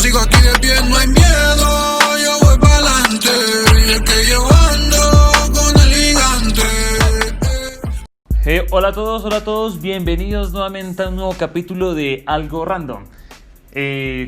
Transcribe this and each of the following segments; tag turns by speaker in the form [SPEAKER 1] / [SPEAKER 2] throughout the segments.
[SPEAKER 1] sigo aquí de pie, no hay miedo, yo voy pa'lante. Y es que yo ando con el gigante.
[SPEAKER 2] Hola a todos, bienvenidos nuevamente a un nuevo capítulo de Algo Random.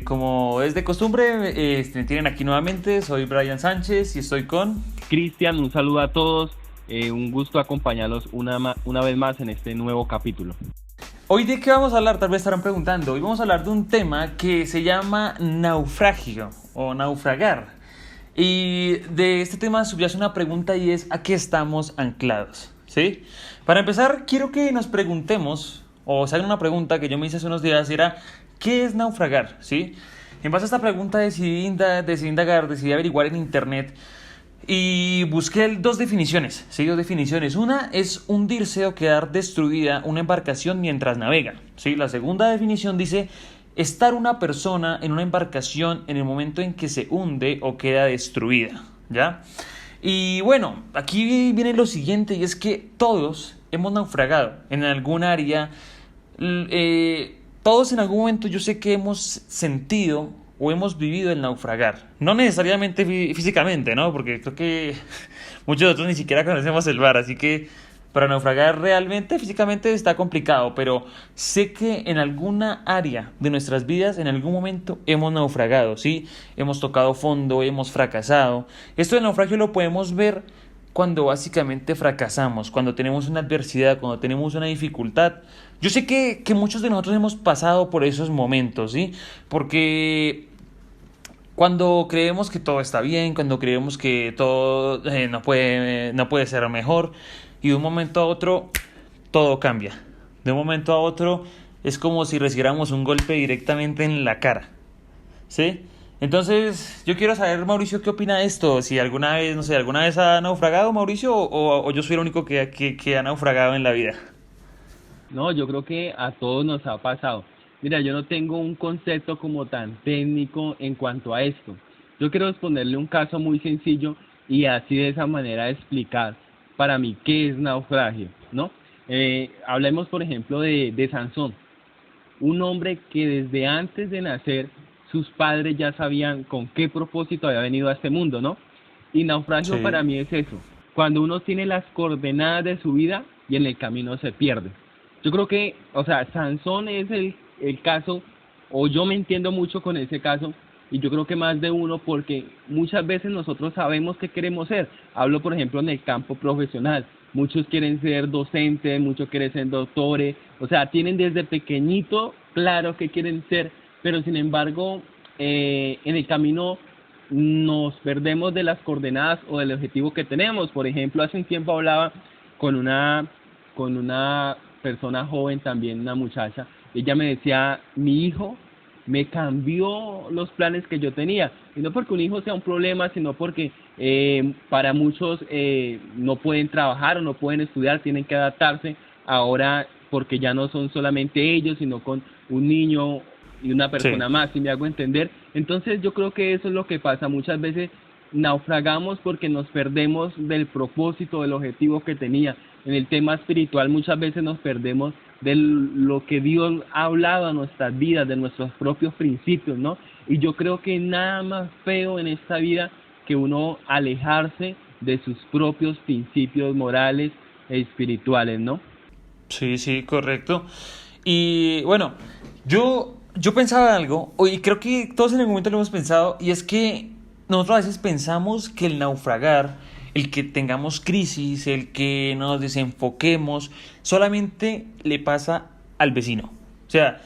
[SPEAKER 2] Como es de costumbre, me tienen aquí nuevamente, soy Brian Sánchez y estoy con...
[SPEAKER 3] Cristian, un saludo a todos, un gusto acompañarlos una vez más en este nuevo capítulo.
[SPEAKER 2] Hoy de qué vamos a hablar, tal vez estarán preguntando. Hoy vamos a hablar de un tema que se llama naufragio o naufragar. Y de este tema subyace una pregunta y es ¿a qué estamos anclados? ¿Sí? Para empezar, quiero que nos preguntemos, o se hagan una pregunta que yo me hice hace unos días, era ¿qué es naufragar? ¿Sí? En base a esta pregunta decidí indagar, decidí averiguar en internet y busqué dos definiciones, ¿sí? Dos definiciones. Una es hundirse o quedar destruida una embarcación mientras navega, ¿sí? La segunda definición dice estar una persona en una embarcación en el momento en que se hunde o queda destruida, ¿ya? Y bueno, aquí viene lo siguiente y es que todos hemos naufragado en algún área, todos en algún momento yo sé que hemos sentido o hemos vivido el naufragar, no necesariamente físicamente, ¿no? Porque creo que muchos de nosotros ni siquiera conocemos el mar, así que para naufragar realmente, físicamente está complicado, pero sé que en alguna área de nuestras vidas, en algún momento hemos naufragado, ¿sí? Hemos tocado fondo, hemos fracasado. Esto del naufragio lo podemos ver cuando básicamente fracasamos, cuando tenemos una adversidad, cuando tenemos una dificultad. Yo sé que muchos de nosotros hemos pasado por esos momentos, ¿sí? Porque cuando creemos que todo está bien, cuando creemos que todo no puede ser mejor, y de un momento a otro todo cambia. De un momento a otro es como si recibiéramos un golpe directamente en la cara, ¿sí? Entonces yo quiero saber, Mauricio, ¿qué opina de esto? Si alguna vez ha naufragado, Mauricio, o yo soy el único que ha naufragado en la vida.
[SPEAKER 3] No, yo creo que a todos nos ha pasado. Mira, yo no tengo un concepto como tan técnico en cuanto a esto. Yo quiero exponerle un caso muy sencillo y así de esa manera explicar para mí qué es naufragio, ¿no? Hablemos, por ejemplo, de Sansón, un hombre que desde antes de nacer sus padres ya sabían con qué propósito había venido a este mundo, ¿no? Y naufragio
[SPEAKER 2] Sí.
[SPEAKER 3] para mí es eso, cuando uno tiene las coordenadas de su vida y en el camino se pierde. Yo creo que, Sansón es el caso, o yo me entiendo mucho con ese caso, y yo creo que más de uno, porque muchas veces nosotros sabemos qué queremos ser. Hablo, por ejemplo, en el campo profesional. Muchos quieren ser docentes, muchos quieren ser doctores, tienen desde pequeñito claro qué quieren ser, pero sin embargo, en el camino nos perdemos de las coordenadas o del objetivo que tenemos. Por ejemplo, hace un tiempo hablaba con una persona joven también, una muchacha. Ella me decía, mi hijo me cambió los planes que yo tenía, y no porque un hijo sea un problema, sino porque para muchos no pueden trabajar o no pueden estudiar, tienen que adaptarse ahora porque ya no son solamente ellos, sino con un niño y una persona
[SPEAKER 2] Sí.
[SPEAKER 3] más, si me hago entender. Entonces yo creo que eso es lo que pasa, muchas veces naufragamos porque nos perdemos del propósito, del objetivo que tenía. En el tema espiritual muchas veces nos perdemos de lo que Dios ha hablado a nuestras vidas, de nuestros propios principios, ¿no? Y yo creo que nada más feo en esta vida que uno alejarse de sus propios principios morales e espirituales, ¿no?
[SPEAKER 2] Sí, correcto. Y bueno, yo pensaba algo, y creo que todos en algún momento lo hemos pensado, y es que nosotros a veces pensamos que el naufragar, el que tengamos crisis, el que nos desenfoquemos, solamente le pasa al vecino. O sea,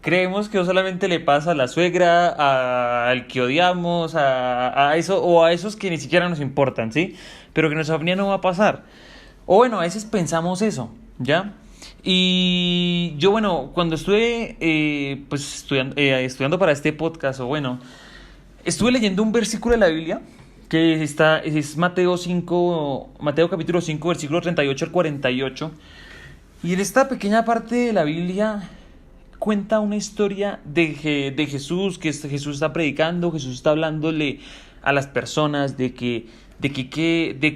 [SPEAKER 2] creemos que solamente le pasa a la suegra, al que odiamos, a eso, o a esos que ni siquiera nos importan, ¿sí? Pero que en nuestra familia no va a pasar. O bueno, a veces pensamos eso, ¿ya? Y yo, bueno, cuando estuve estudiando para este podcast, estuve leyendo un versículo de la Biblia que es Mateo capítulo 5, versículo 38 al 48. Y en esta pequeña parte de la Biblia cuenta una historia de Jesús, que Jesús está predicando, Jesús está hablándole a las personas de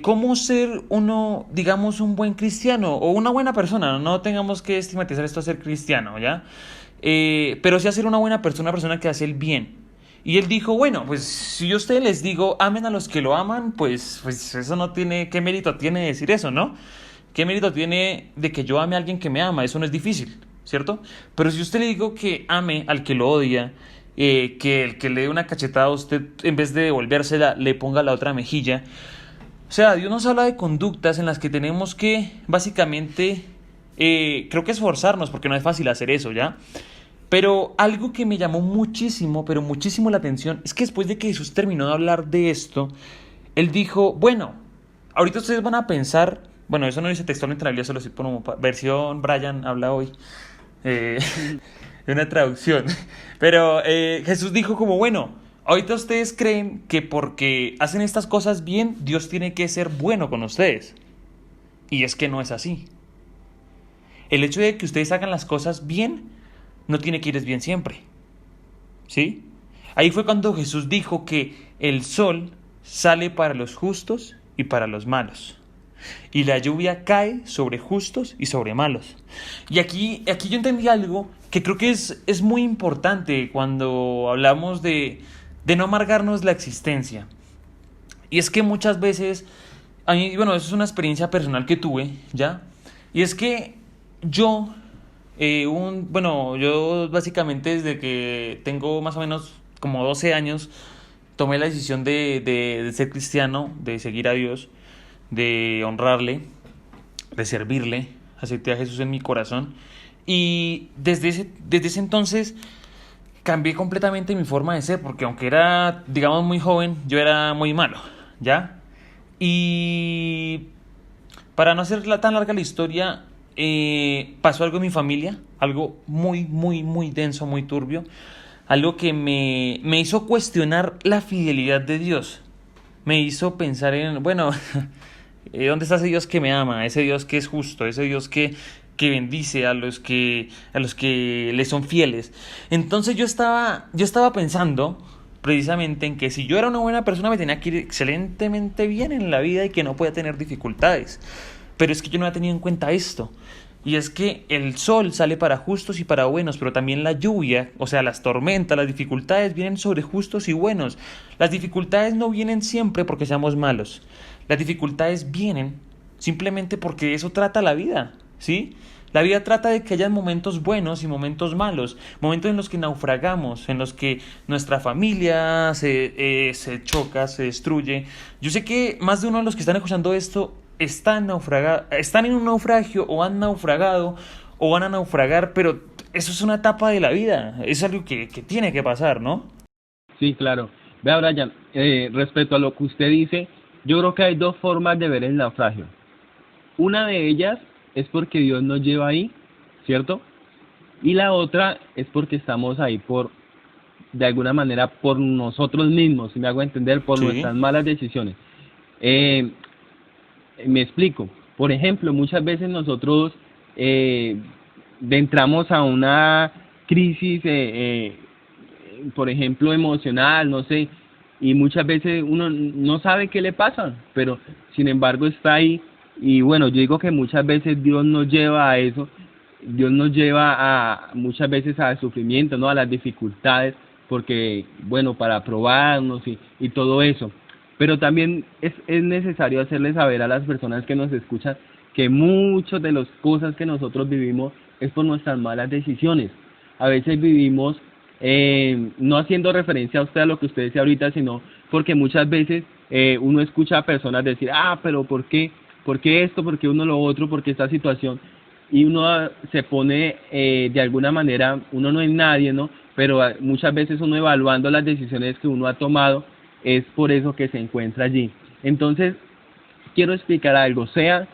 [SPEAKER 2] cómo ser uno, digamos, un buen cristiano o una buena persona. No tengamos que estigmatizar esto a ser cristiano, ¿ya? Pero sí a ser una buena persona que hace el bien. Y él dijo, bueno, pues si yo a ustedes les digo, amen a los que lo aman, pues eso no tiene, ¿qué mérito tiene decir eso, no? ¿Qué mérito tiene de que yo ame a alguien que me ama? Eso no es difícil, ¿cierto? Pero si usted le digo que ame al que lo odia, que el que le dé una cachetada a usted, en vez de devolvérsela, le ponga la otra mejilla. O sea, Dios nos habla de conductas en las que tenemos que, básicamente, creo que esforzarnos, porque no es fácil hacer eso, ¿ya? Pero algo que me llamó muchísimo, pero muchísimo la atención, es que después de que Jesús terminó de hablar de esto, él dijo, bueno, ahorita ustedes van a pensar, bueno, eso no dice textualmente en la Biblia, solo estoy como versión Brian habla hoy, eh, de una traducción, pero Jesús dijo como, bueno, ahorita ustedes creen que porque hacen estas cosas bien, Dios tiene que ser bueno con ustedes, y es que no es así. El hecho de que ustedes hagan las cosas bien, no tiene que irles bien siempre, ¿sí? Ahí fue cuando Jesús dijo que el sol sale para los justos y para los malos, y la lluvia cae sobre justos y sobre malos. Y aquí yo entendí algo que creo que es muy importante cuando hablamos de no amargarnos la existencia. Y es que muchas veces, a mí, bueno, eso es una experiencia personal que tuve, ¿ya? Y es que yo, yo básicamente desde que tengo más o menos como 12 años, tomé la decisión de ser cristiano, de seguir a Dios, de honrarle, de servirle, acepté a Jesús en mi corazón y desde ese entonces cambié completamente mi forma de ser, porque aunque era, digamos, muy joven, yo era muy malo, ¿ya? Y para no hacer tan larga la historia, pasó algo en mi familia, algo muy, muy, muy denso, muy turbio, algo que me hizo cuestionar la fidelidad de Dios, me hizo pensar en, bueno, ¿dónde está ese Dios que me ama? Ese Dios que es justo, ese Dios que bendice a los que le son fieles. Entonces yo estaba pensando precisamente en que si yo era una buena persona me tenía que ir excelentemente bien en la vida y que no podía tener dificultades. Pero es que yo no había tenido en cuenta esto. Y es que el sol sale para justos y para buenos, pero también la lluvia, o sea, las tormentas, las dificultades vienen sobre justos y buenos. Las dificultades no vienen siempre porque seamos malos. Las dificultades vienen simplemente porque de eso trata la vida, ¿sí? La vida trata de que haya momentos buenos y momentos malos, momentos en los que naufragamos, en los que nuestra familia se choca, se destruye. Yo sé que más de uno de los que están escuchando esto están en un naufragio o han naufragado o van a naufragar, pero eso es una etapa de la vida, es algo que tiene que pasar, ¿no?
[SPEAKER 3] Sí, claro. Vea, Brian, respecto a lo que usted dice, yo creo que hay dos formas de ver el naufragio. Una de ellas es porque Dios nos lleva ahí, ¿cierto? Y la otra es porque estamos ahí de alguna manera, por nosotros mismos, si me hago entender, por
[SPEAKER 2] Sí.
[SPEAKER 3] nuestras malas decisiones. Me explico. Por ejemplo, muchas veces nosotros entramos a una crisis, por ejemplo, emocional, no sé, y muchas veces uno no sabe qué le pasa, pero sin embargo está ahí. Y bueno, yo digo que muchas veces Dios nos lleva a eso, Dios nos lleva muchas veces al sufrimiento, ¿no? A las dificultades, porque, bueno, para probarnos y todo eso. Pero también es necesario hacerle saber a las personas que nos escuchan que muchas de las cosas que nosotros vivimos es por nuestras malas decisiones. A veces vivimos, no haciendo referencia a usted a lo que usted decía ahorita, sino porque muchas veces uno escucha a personas decir, pero ¿por qué? ¿Por qué esto? ¿Por qué uno lo otro? ¿Por qué esta situación? Y uno se pone, de alguna manera, uno no es nadie, ¿no? Pero muchas veces uno evaluando las decisiones que uno ha tomado, es por eso que se encuentra allí. Entonces, quiero explicar algo, sea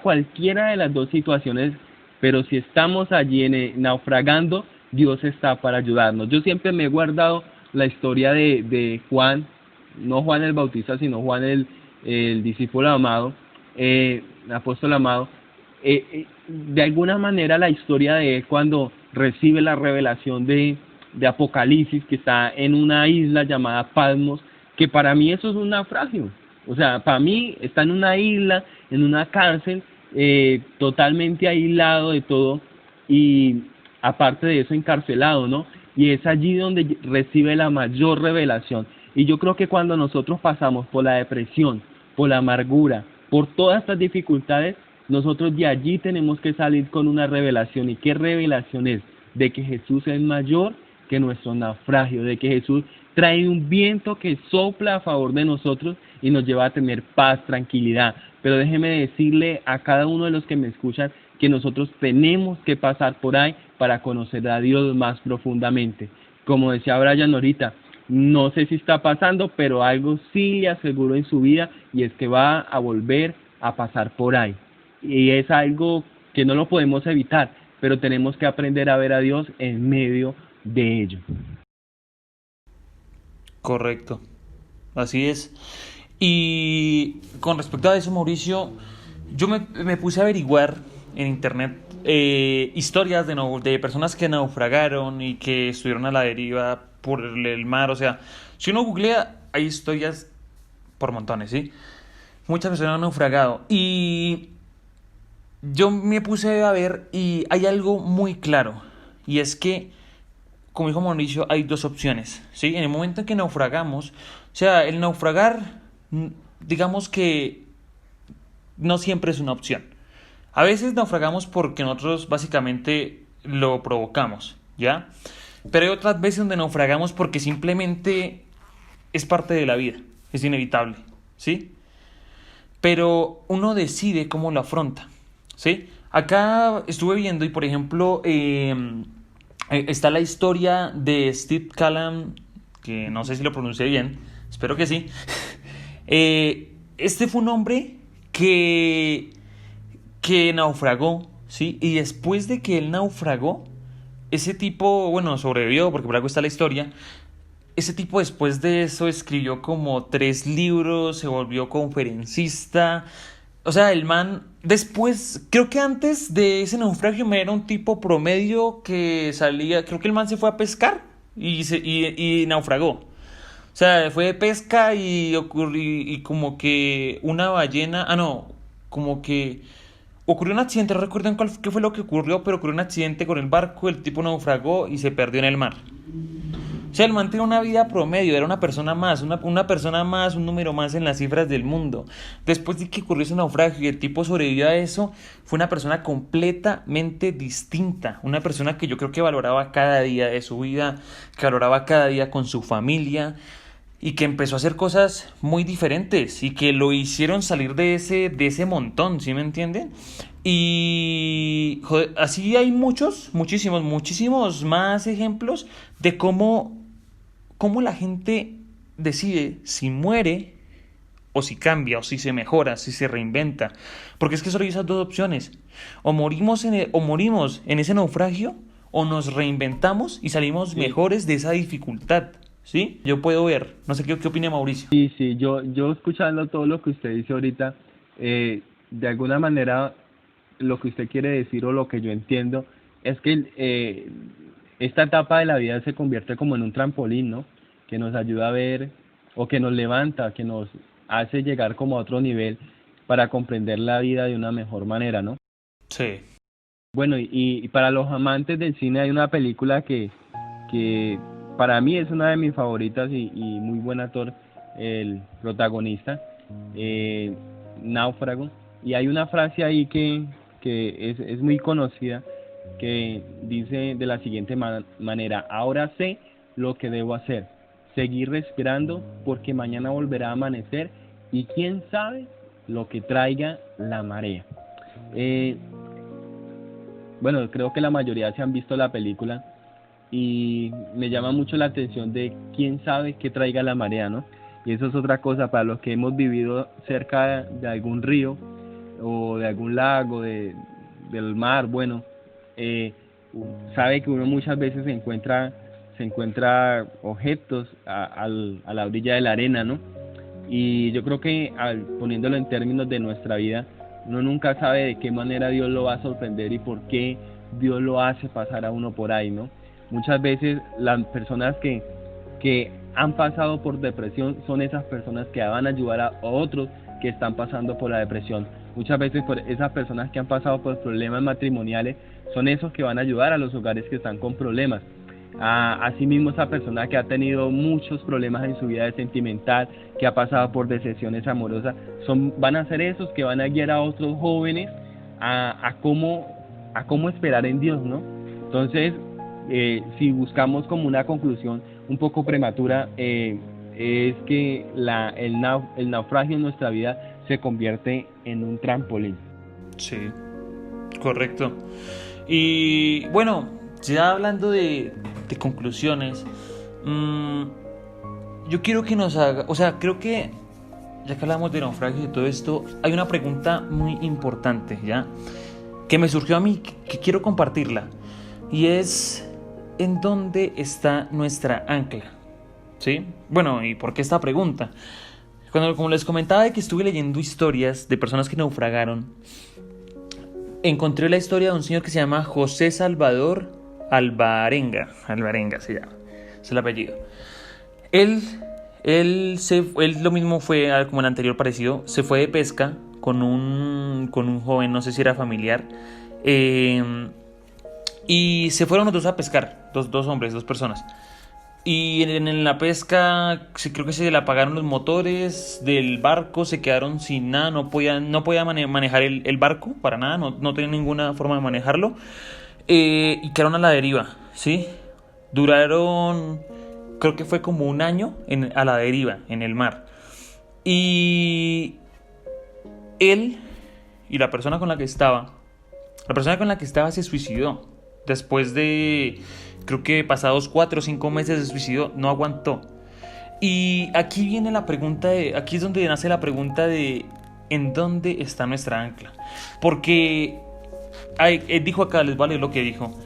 [SPEAKER 3] cualquiera de las dos situaciones, pero si estamos allí naufragando, Dios está para ayudarnos. Yo siempre me he guardado la historia de Juan, no Juan el Bautista, sino Juan el discípulo amado, apóstol amado. De alguna manera la historia de él cuando recibe la revelación de Apocalipsis, que está en una isla llamada Patmos, que para mí eso es un naufragio. O sea, para mí está en una isla, en una cárcel, totalmente aislado de todo y aparte de eso encarcelado, ¿no? y es allí donde recibe la mayor revelación. Y yo creo que cuando nosotros pasamos por la depresión, por la amargura, por todas estas dificultades, nosotros de allí tenemos que salir con una revelación. ¿Y qué revelación es? De que Jesús es mayor que nuestro naufragio, de que Jesús trae un viento que sopla a favor de nosotros y nos lleva a tener paz, tranquilidad. Pero déjeme decirle a cada uno de los que me escuchan que nosotros tenemos que pasar por ahí para conocer a Dios más profundamente. Como decía Brian ahorita, no sé si está pasando, pero algo sí le aseguro en su vida, y es que va a volver a pasar por ahí. Y es algo que no lo podemos evitar, pero tenemos que aprender a ver a Dios en medio de ello.
[SPEAKER 2] Correcto, así es. Y con respecto a eso, Mauricio, yo me puse a averiguar en internet historias de personas que naufragaron y que estuvieron a la deriva por el mar. O sea, si uno googlea, hay historias por montones, ¿sí? Muchas personas han naufragado. Y yo me puse a ver y hay algo muy claro. Y es que, como dijo Mauricio, hay dos opciones, ¿sí? En el momento en que naufragamos, o sea, el naufragar, digamos que no siempre es una opción. A veces naufragamos porque nosotros básicamente lo provocamos, ¿ya? Pero hay otras veces donde naufragamos porque simplemente es parte de la vida, es inevitable, ¿sí? Pero uno decide cómo lo afronta, ¿sí? Acá estuve viendo y, por ejemplo, está la historia de Steve Callum, que no sé si lo pronuncié bien, espero que sí. Este fue un hombre que naufragó, ¿sí? Y después de que él naufragó, ese tipo, bueno, sobrevivió, porque por algo está la historia. Ese tipo después de eso escribió como 3 libros, se volvió conferencista. O sea, el man, después, creo que antes de ese naufragio era un tipo promedio que salía, creo que el man se fue a pescar y naufragó. O sea, fue de pesca y como que una ballena, como que ocurrió un accidente, no recuerdo qué fue lo que ocurrió, pero ocurrió un accidente con el barco, el tipo naufragó y se perdió en el mar. O sea, el man tenía una vida promedio, era una persona más, una persona más, un número más en las cifras del mundo. Después de que ocurrió ese naufragio y el tipo sobrevivió a eso, fue una persona completamente distinta. Una persona que yo creo que valoraba cada día de su vida, que valoraba cada día con su familia y que empezó a hacer cosas muy diferentes y que lo hicieron salir de ese montón, ¿sí me entienden? Y joder, así hay muchísimos más ejemplos de cómo la gente decide si muere o si cambia, o si se mejora, si se reinventa. Porque es que solo hay esas dos opciones. O morimos en ese naufragio, o nos reinventamos y salimos mejores de esa dificultad. ¿Sí? Yo puedo ver. No sé qué opina Mauricio.
[SPEAKER 3] Sí, yo escuchando todo lo que usted dice ahorita, de alguna manera lo que usted quiere decir, o lo que yo entiendo, es que esta etapa de la vida se convierte como en un trampolín, ¿no? Que nos ayuda a ver, o que nos levanta, que nos hace llegar como a otro nivel para comprender la vida de una mejor manera, ¿no?
[SPEAKER 2] Sí.
[SPEAKER 3] Bueno, y para los amantes del cine hay una película que para mí es una de mis favoritas, y muy buen actor el protagonista, Náufrago. Y hay una frase ahí que es muy conocida, que dice de la siguiente manera: ahora sé lo que debo hacer, seguir respirando porque mañana volverá a amanecer y quién sabe lo que traiga la marea. Bueno, creo que la mayoría se han visto la película y me llama mucho la atención de quién sabe qué traiga la marea, ¿no? Y eso es otra cosa para los que hemos vivido cerca de algún río o de algún lago, del mar. Bueno, sabe que uno muchas veces se encuentra objetos a la orilla de la arena, ¿no? Y yo creo que poniéndolo en términos de nuestra vida, uno nunca sabe de qué manera Dios lo va a sorprender y por qué Dios lo hace pasar a uno por ahí, ¿no? Muchas veces las personas que han pasado por depresión son esas personas que van a ayudar a otros que están pasando por la depresión. Muchas veces esas personas que han pasado por problemas matrimoniales son esos que van a ayudar a los hogares que están con problemas. Asimismo, esa persona que ha tenido muchos problemas en su vida de sentimental, que ha pasado por decepciones amorosas, van a ser esos que van a guiar a otros jóvenes a cómo esperar en Dios, ¿no? Entonces, si buscamos como una conclusión un poco prematura, es que el naufragio en nuestra vida se convierte en un trampolín.
[SPEAKER 2] Sí, correcto. Y bueno, ya hablando de conclusiones, yo quiero que nos haga, o sea, creo que ya que hablamos de naufragio y de todo esto, hay una pregunta muy importante, ¿ya? Que me surgió a mí, que quiero compartirla, y es: ¿en dónde está nuestra ancla? ¿Sí? Bueno, ¿y por qué esta pregunta? Como les comentaba de que estuve leyendo historias de personas que naufragaron, encontré la historia de un señor que se llama José Salvador Alvarenga se llama, es el apellido. Él lo mismo fue como el anterior parecido, se fue de pesca con un joven, no sé si era familiar, y se fueron los dos a pescar, dos hombres, dos personas. Y en la pesca creo que se le apagaron los motores del barco, se quedaron sin nada, no podía manejar el barco para nada, no tenía ninguna forma de manejarlo, y quedaron a la deriva, ¿sí? Duraron, creo que fue como un año a la deriva en el mar. Y él y la persona con la que estaba se suicidó. Después de, creo que pasados 4 o 5 meses se suicidó, no aguantó. Y aquí viene la pregunta aquí es donde nace la pregunta de ¿en dónde está nuestra ancla? Porque dijo acá, les voy a leer lo que dijo.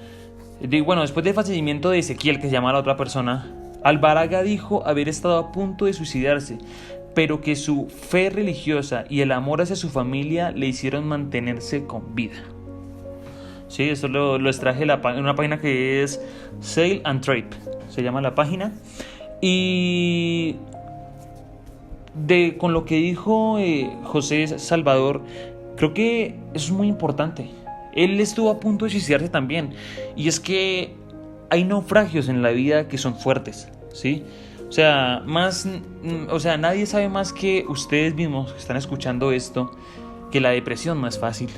[SPEAKER 2] Bueno, después del fallecimiento de Ezequiel, que se llama la otra persona, Alvarenga dijo haber estado a punto de suicidarse, pero que su fe religiosa y el amor hacia su familia le hicieron mantenerse con vida. Sí, eso lo extraje en una página que es Sail and Trade, se llama la página. Y con lo que dijo José Salvador, creo que eso es muy importante. Él estuvo a punto de suicidarse también. Y es que hay naufragios en la vida que son fuertes, ¿sí? O sea, nadie sabe más que ustedes mismos que están escuchando esto, que la depresión no es fácil,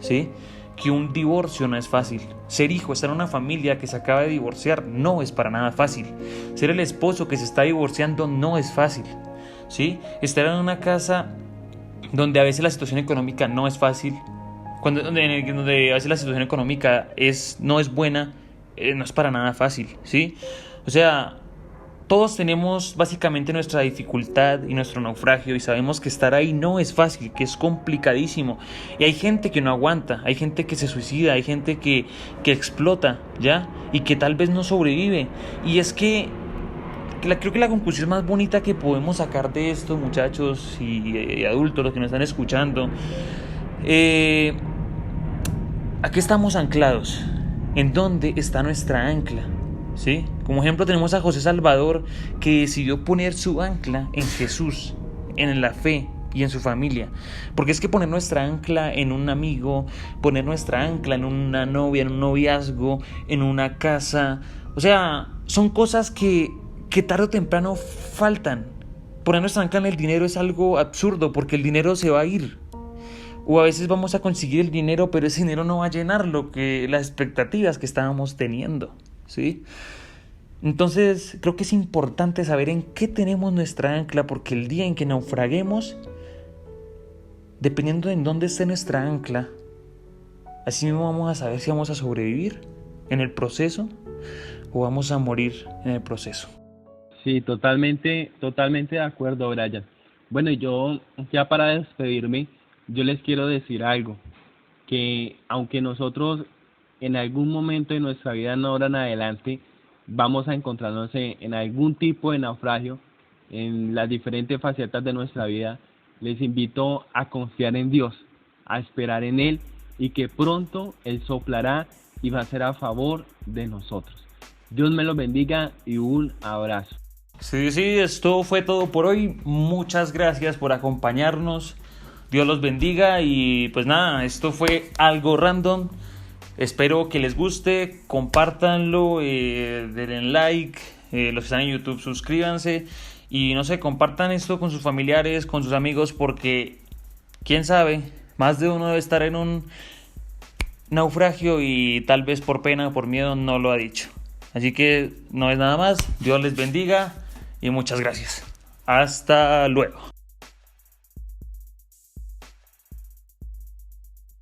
[SPEAKER 2] ¿sí? Que un divorcio no es fácil. Ser hijo, estar en una familia que se acaba de divorciar no es para nada fácil. Ser el esposo que se está divorciando no es fácil, ¿sí? Estar en una casa donde a veces la situación económica no es fácil, donde a veces la situación económica no es buena, no es para nada fácil, ¿sí? O sea, todos tenemos básicamente nuestra dificultad y nuestro naufragio, y sabemos que estar ahí no es fácil, que es complicadísimo. Y hay gente que no aguanta, hay gente que se suicida, hay gente que explota, ¿ya? Y que tal vez no sobrevive. Y es que creo que la conclusión más bonita que podemos sacar de esto, muchachos y adultos, los que nos están escuchando, ¿a qué estamos anclados? ¿En dónde está nuestra ancla? ¿Sí? Como ejemplo tenemos a José Salvador, que decidió poner su ancla en Jesús, en la fe y en su familia. Porque es que poner nuestra ancla en un amigo, poner nuestra ancla en una novia, en un noviazgo, en una casa, o sea, son cosas que tarde o temprano faltan. Poner nuestra ancla en el dinero es algo absurdo, porque el dinero se va a ir. O a veces vamos a conseguir el dinero, pero ese dinero no va a llenar las expectativas que estábamos teniendo, ¿sí? Entonces creo que es importante saber en qué tenemos nuestra ancla, porque el día en que naufraguemos, dependiendo de en dónde esté nuestra ancla, así mismo vamos a saber si vamos a sobrevivir en el proceso o vamos a morir en el proceso.
[SPEAKER 3] Sí, totalmente de acuerdo, Brian. Bueno, yo ya para despedirme, yo les quiero decir algo, que aunque nosotros en algún momento de nuestra vida no ahora en adelante vamos a encontrarnos en algún tipo de naufragio en las diferentes facetas de nuestra vida, les invito a confiar en Dios, a esperar en Él, y que pronto Él soplará y va a ser a favor de nosotros. Dios me los bendiga y un abrazo.
[SPEAKER 2] Sí, esto fue todo por hoy. Muchas gracias por acompañarnos. Dios los bendiga y pues nada, esto fue algo random. Espero que les guste, compártanlo, denle like, los que están en YouTube suscríbanse y no sé, compartan esto con sus familiares, con sus amigos, porque quién sabe, más de uno debe estar en un naufragio y tal vez por pena o por miedo no lo ha dicho. Así que no es nada más, Dios les bendiga y muchas gracias. Hasta luego.